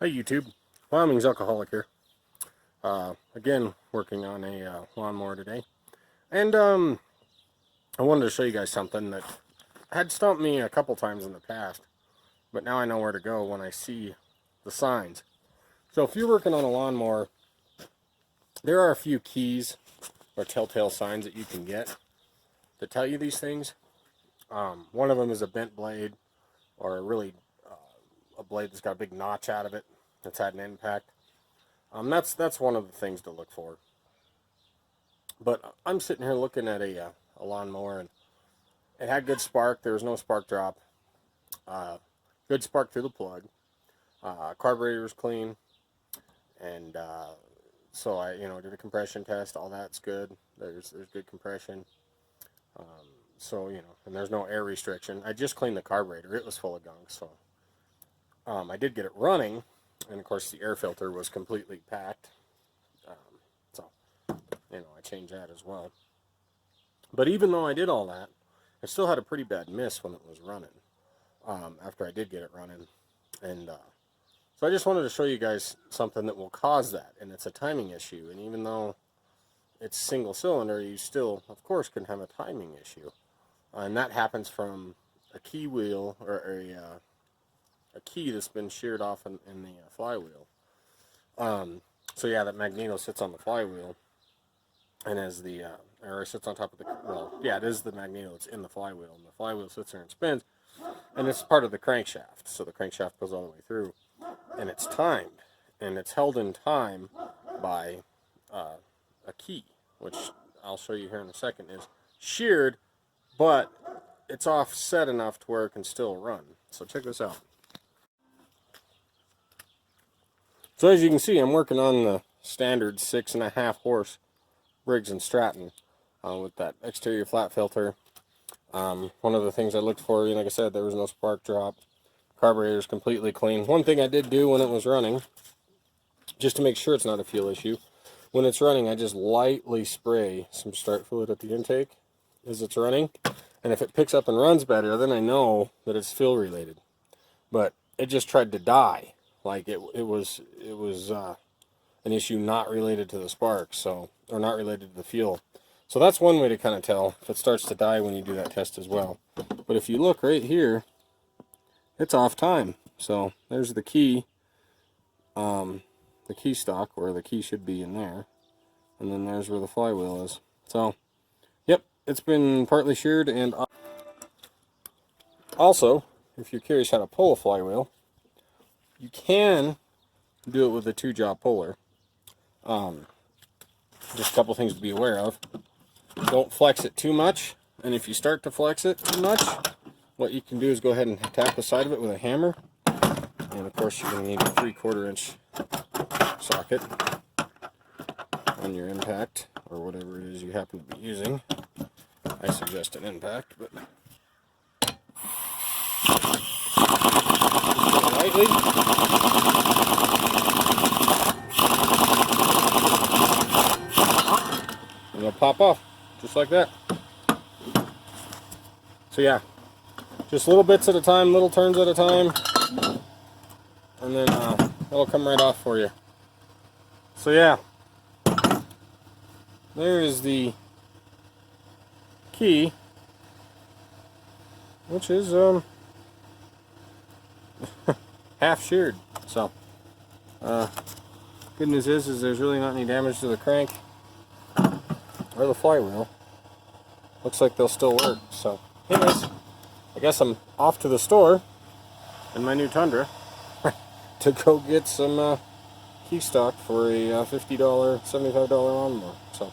Hey YouTube, Wyoming's Alcoholic here. Again, working on a lawnmower today. And I wanted to show you guys something that had stumped me a couple times in the past, but now I know where to go when I see the signs. So if you're working on a lawnmower, there are a few keys or telltale signs that you can get that tell you these things. One of them is a bent blade, or a blade that's got a big notch out of it that's had an impact. That's one of the things to look for. But I'm sitting here looking at a lawnmower, and it had good spark. There was no spark drop. Good spark through the plug. Carburetor was clean, and so I did a compression test. All that's good. There's good compression. And there's no air restriction. I just cleaned the carburetor. It was full of gunk, so I did get it running, and of course the air filter was completely packed. I changed that as well. But even though I did all that, I still had a pretty bad miss when it was running, after I did get it running. And so I just wanted to show you guys something that will cause that, and it's a timing issue. And even though it's single cylinder, you still, of course, can have a timing issue. And that happens from a key wheel, or a key that's been sheared off in the flywheel. So yeah, that magneto sits on the flywheel, and as or sits on top of it is the magneto that's in the flywheel, and the flywheel sits there and spins, and it's part of the crankshaft. So the crankshaft goes all the way through, and it's timed, and it's held in time by a key, which I'll show you here in a second, is sheared, but it's offset enough to where it can still run. So check this out. So as you can see, I'm working on the standard 6.5 horse Briggs & Stratton with that exterior flat filter. One of the things I looked for, like I said, there was no spark drop. Carburetor's completely clean. One thing I did do when it was running, just to make sure it's not a fuel issue, when it's running, I just lightly spray some start fluid at the intake as it's running. And if it picks up and runs better, then I know that it's fuel related. But it just tried to die. Like it was an issue not related to the spark, or not related to the fuel. So that's one way to kind of tell if it starts to die when you do that test as well. But if you look right here, it's off time. So there's the key stock, where the key should be in there, and then there's where the flywheel is. So yep, it's been partly sheared. And also, if you're curious how to pull a flywheel, you can do it with a 2-jaw puller. Just a couple things to be aware of. Don't flex it too much, and if you start to flex it too much, what you can do is go ahead and tap the side of it with a hammer. And of course, you're going to need a 3/4 inch socket on your impact, or whatever it is you happen to be using. I suggest an impact, but just lightly. And it'll pop off, just like that. So yeah, just little bits at a time, little turns at a time, and then it'll come right off for you. So yeah, there is the key, which is half sheared. So good news is there's really not any damage to the crank or the flywheel. Looks like they'll still work. So anyways, I guess I'm off to the store in my new Tundra to go get some key stock for a $50, $75 lawnmower. So